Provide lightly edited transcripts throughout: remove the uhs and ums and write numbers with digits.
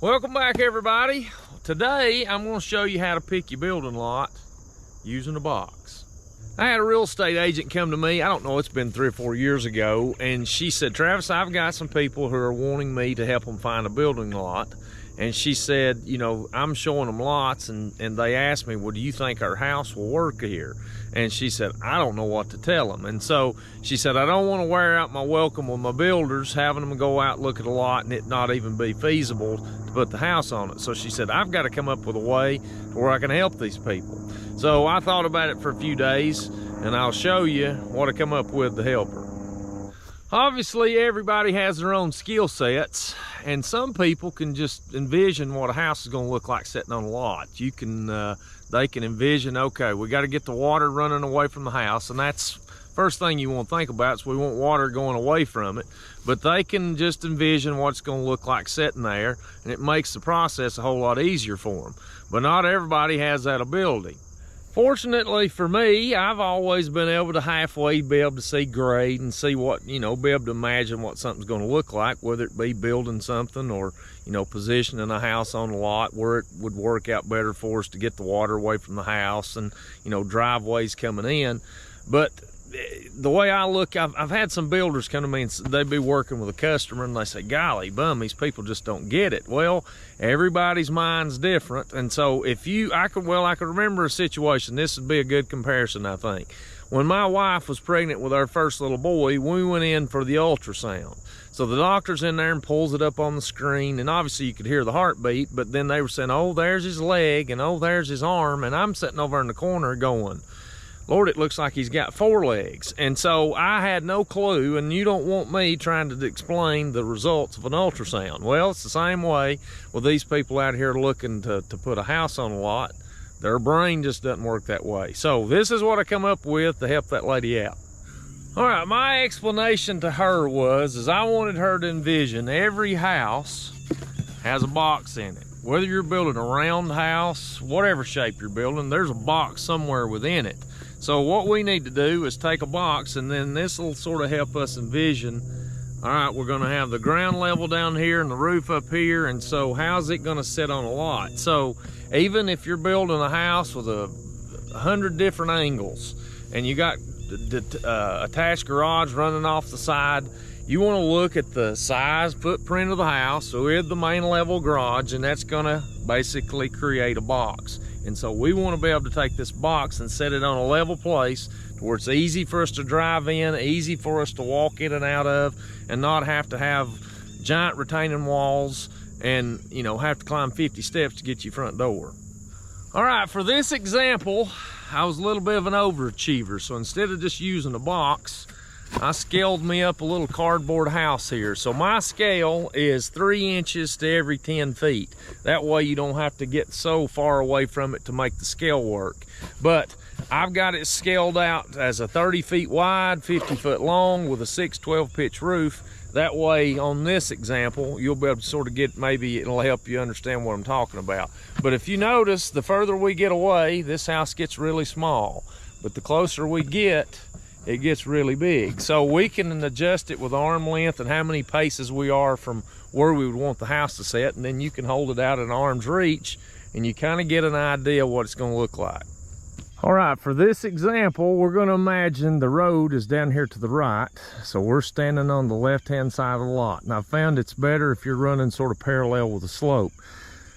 Welcome back, everybody. Today I'm going to show you how to pick your building lot using a box. I had a real estate agent come to me, I don't know, it's been 3 or 4 years ago, and she said, Travis, I've got some people who are wanting me to help them find a building lot. And she said, you know, I'm showing them lots, and they asked me, well, do you think our house will work here? And she said, I don't know what to tell them. And so she said, I don't want to wear out my welcome with my builders, having them go out and look at a lot and it not even be feasible to put the house on it. So she said, I've got to come up with a way where I can help these people. So I thought about it for a few days, and I'll show you what I come up with to help her. Obviously, everybody has their own skill sets, and some people can just envision what a house is going to look like sitting on a lot. You can, they can envision, okay, we got to get the water running away from the house, and that's first thing you want to think about is we want water going away from it. But they can just envision what it's going to look like sitting there, and it makes the process a whole lot easier for them. But not everybody has that ability. Fortunately for me, I've always been able to halfway be able to see grade and see what, you know, be able to imagine what something's going to look like, whether it be building something or, you know, positioning a house on a lot where it would work out better for us to get the water away from the house and, you know, driveways coming in. But the way I look, I've had some builders come to me and they'd be working with a customer and they say, golly bum, these people just don't get it. Well, everybody's mind's different. And so if I could remember a situation, this would be a good comparison, I think. When my wife was pregnant with our first little boy, we went in for the ultrasound. So the doctor's in there and pulls it up on the screen, and obviously you could hear the heartbeat, but then they were saying, oh, there's his leg, and oh, there's his arm, and I'm sitting over in the corner going, Lord, it looks like he's got 4 legs. And so I had no clue, and you don't want me trying to explain the results of an ultrasound. Well, it's the same way with these people out here looking to put a house on a lot. Their brain just doesn't work that way. So this is what I come up with to help that lady out. All right, my explanation to her was I wanted her to envision every house has a box in it. Whether you're building a round house, whatever shape you're building, there's a box somewhere within it. So what we need to do is take a box, and then this will sort of help us envision, all right, we're gonna have the ground level down here and the roof up here, and so how's it gonna sit on a lot? So even if you're building a house with 100 different angles, and you got attached garage running off the side, you wanna look at the size footprint of the house with the main level garage, and that's gonna basically create a box. And so we want to be able to take this box and set it on a level place to where it's easy for us to drive in, easy for us to walk in and out of, and not have to have giant retaining walls and, you know, have to climb 50 steps to get your front door. All right, for this example, I was a little bit of an overachiever. So instead of just using a box, I scaled me up a little cardboard house here. So my scale is 3 inches to every 10 feet. That way you don't have to get so far away from it to make the scale work. But I've got it scaled out as a 30 feet wide, 50 foot long with a 612 pitch roof. That way on this example, you'll be able to sort of get, maybe it'll help you understand what I'm talking about. But if you notice, the further we get away, this house gets really small. But the closer we get, it gets really big. So we can adjust it with arm length and how many paces we are from where we would want the house to sit, and then you can hold it out at arm's reach and you kind of get an idea what it's going to look like. All right, for this example, we're going to imagine the road is down here to the right, so we're standing on the left-hand side of the lot. And I've found it's better if you're running sort of parallel with the slope.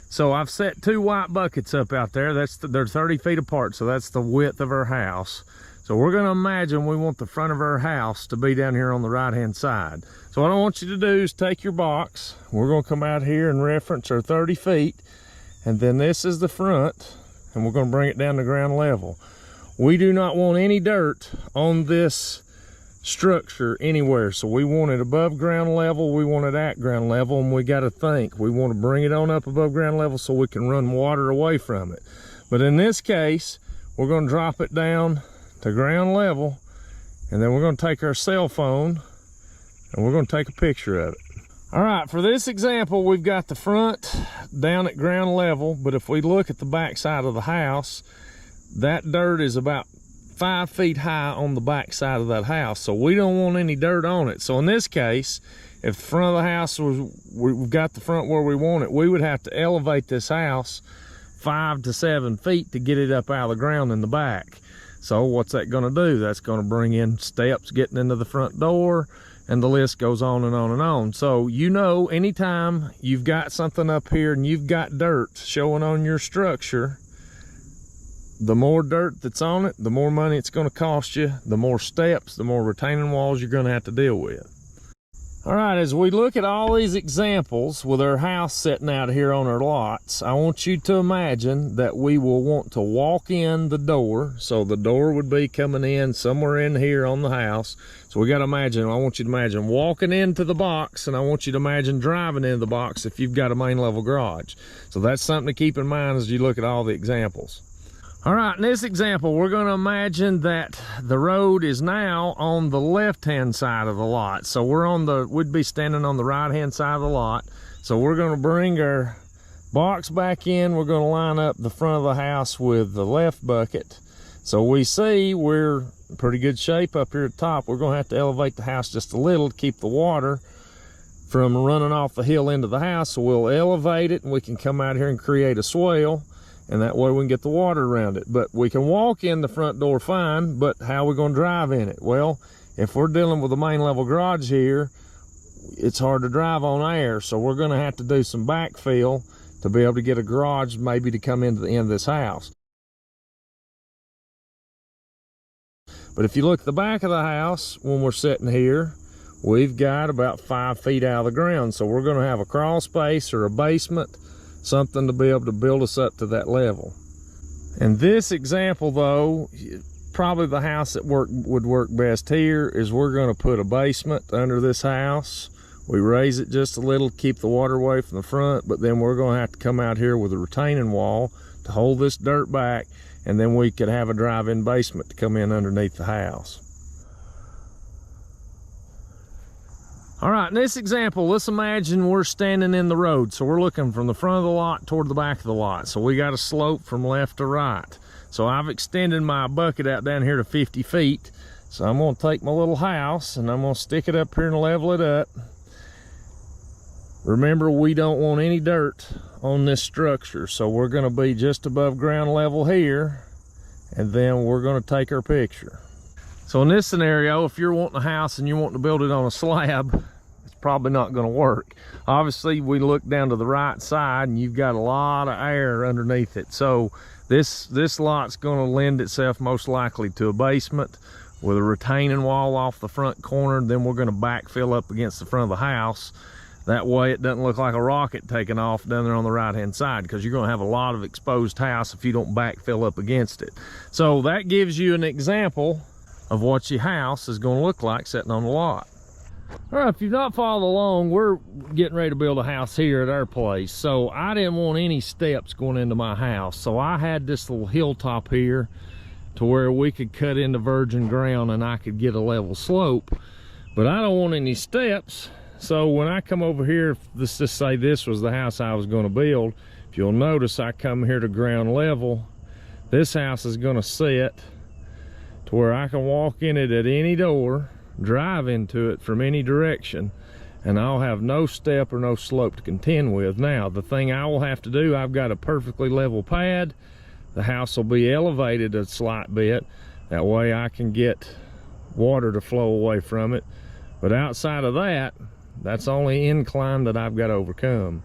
So I've set 2 white buckets up out there. They're 30 feet apart, so that's the width of our house. So we're going to imagine we want the front of our house to be down here on the right-hand side. So what I want you to do is take your box. We're going to come out here and reference our 30 feet. And then this is the front. And we're going to bring it down to ground level. We do not want any dirt on this structure anywhere. So we want it above ground level. We want it at ground level. And we got to think. We want to bring it on up above ground level so we can run water away from it. But in this case, we're going to drop it down to ground level, and then we're going to take our cell phone and we're going to take a picture of it. All right, for this example, we've got the front down at ground level, but if we look at the back side of the house, that dirt is about 5 feet high on the back side of that house, so we don't want any dirt on it. So in this case, if the front of the house we've got the front where we want it, we would have to elevate this house 5 to 7 feet to get it up out of the ground in the back. So what's that going to do? That's going to bring in steps getting into the front door, and the list goes on and on and on. So, you know, anytime you've got something up here and you've got dirt showing on your structure, the more dirt that's on it, the more money it's going to cost you, the more steps, the more retaining walls you're going to have to deal with. All right, as we look at all these examples with our house sitting out here on our lots, I want you to imagine that we will want to walk in the door. So the door would be coming in somewhere in here on the house. So we got to imagine, I want you to imagine walking into the box, and I want you to imagine driving into the box if you've got a main level garage. So that's something to keep in mind as you look at all the examples. All right, in this example, we're going to imagine that the road is now on the left-hand side of the lot. So we'd be standing on the right-hand side of the lot. So we're going to bring our box back in. We're going to line up the front of the house with the left bucket. So we see we're in pretty good shape up here at the top. We're going to have to elevate the house just a little to keep the water from running off the hill into the house. So we'll elevate it, and we can come out here and create a swale. And that way we can get the water around it. But we can walk in the front door fine, but how are we going to drive in it? Well, if we're dealing with a main level garage here, it's hard to drive on air. So we're going to have to do some backfill to be able to get a garage maybe to come into the end of this house. But if you look at the back of the house, when we're sitting here, we've got about 5 feet out of the ground. So we're going to have a crawl space or a basement, something to be able to build us up to that level. In this example though, probably the house that would work best here is we're going to put a basement under this house. We raise it just a little to keep the water away from the front, but then we're going to have to come out here with a retaining wall to hold this dirt back, and then we could have a drive-in basement to come in underneath the house. All right, in this example, let's imagine we're standing in the road. So we're looking from the front of the lot toward the back of the lot. So we got a slope from left to right. So I've extended my bucket out down here to 50 feet. So I'm gonna take my little house and I'm gonna stick it up here and level it up. Remember, we don't want any dirt on this structure. So we're gonna be just above ground level here, and then we're gonna take our picture. So in this scenario, if you're wanting a house and you're wanting to build it on a slab, it's probably not going to work. Obviously, we look down to the right side and you've got a lot of air underneath it. So this lot's going to lend itself most likely to a basement with a retaining wall off the front corner. Then we're going to backfill up against the front of the house. That way it doesn't look like a rocket taking off down there on the right-hand side, because you're going to have a lot of exposed house if you don't backfill up against it. So that gives you an example of what your house is going to look like sitting on the lot. All right, if you've not followed along, we're getting ready to build a house here at our place. So I didn't want any steps going into my house. So I had this little hilltop here to where we could cut into virgin ground and I could get a level slope. But I don't want any steps. So when I come over here, let's just say this was the house I was going to build. If you'll notice, I come here to ground level. This house is going to sit to where I can walk in it at any door, drive into it from any direction, and I'll have no step or no slope to contend with. Now, the thing I will have to do, I've got a perfectly level pad. The house will be elevated a slight bit. That way I can get water to flow away from it. But outside of that, that's the only incline that I've got to overcome.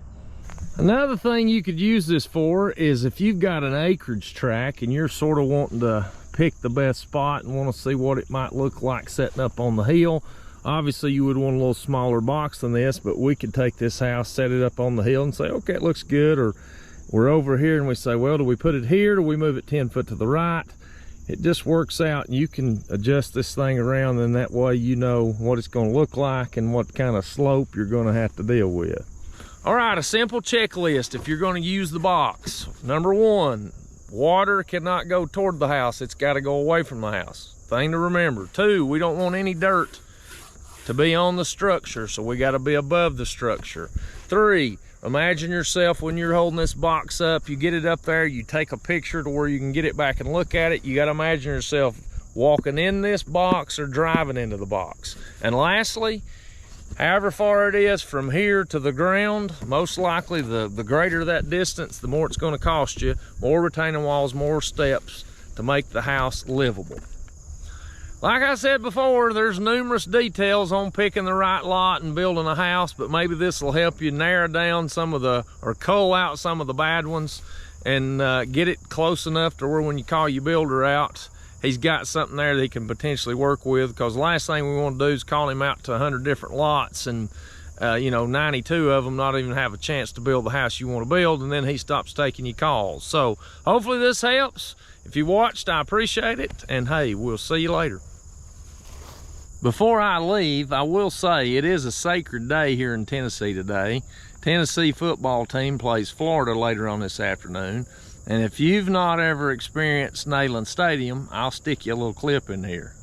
Another thing you could use this for is if you've got an acreage tract and you're sort of wanting to pick the best spot and want to see what it might look like setting up on the hill. Obviously you would want a little smaller box than this, but we could take this house, set it up on the hill and say, okay, it looks good. Or we're over here and we say, well, do we put it here? Do we move it 10 foot to the right? It just works out, and you can adjust this thing around, and that way you know what it's going to look like and what kind of slope you're going to have to deal with. All right, a simple checklist if you're going to use the box. Number one, water cannot go toward the house. It's got to go away from the house. Thing to remember. Two, we don't want any dirt to be on the structure, so we got to be above the structure. Three, imagine yourself when you're holding this box up, you get it up there, you take a picture to where you can get it back and look at it. You got to imagine yourself walking in this box or driving into the box. And lastly, However far it is from here to the ground, most likely the greater that distance, the more it's going to cost you. More retaining walls, more steps to make the house livable. Like I said before, there's numerous details on picking the right lot and building a house, but maybe this will help you narrow down some of the, or cull out some of the bad ones, and get it close enough to where when you call your builder out, he's got something there that he can potentially work with. Because the last thing we want to do is call him out to 100 different lots and 92 of them not even have a chance to build the house you want to build, and then he stops taking your calls. So hopefully this helps. If you watched, I appreciate it, and hey, we'll see you later. Before I leave, I will say it is a sacred day here in Tennessee today. Tennessee football team plays Florida later on this afternoon, and if you've not ever experienced Neyland Stadium, I'll stick you a little clip in here.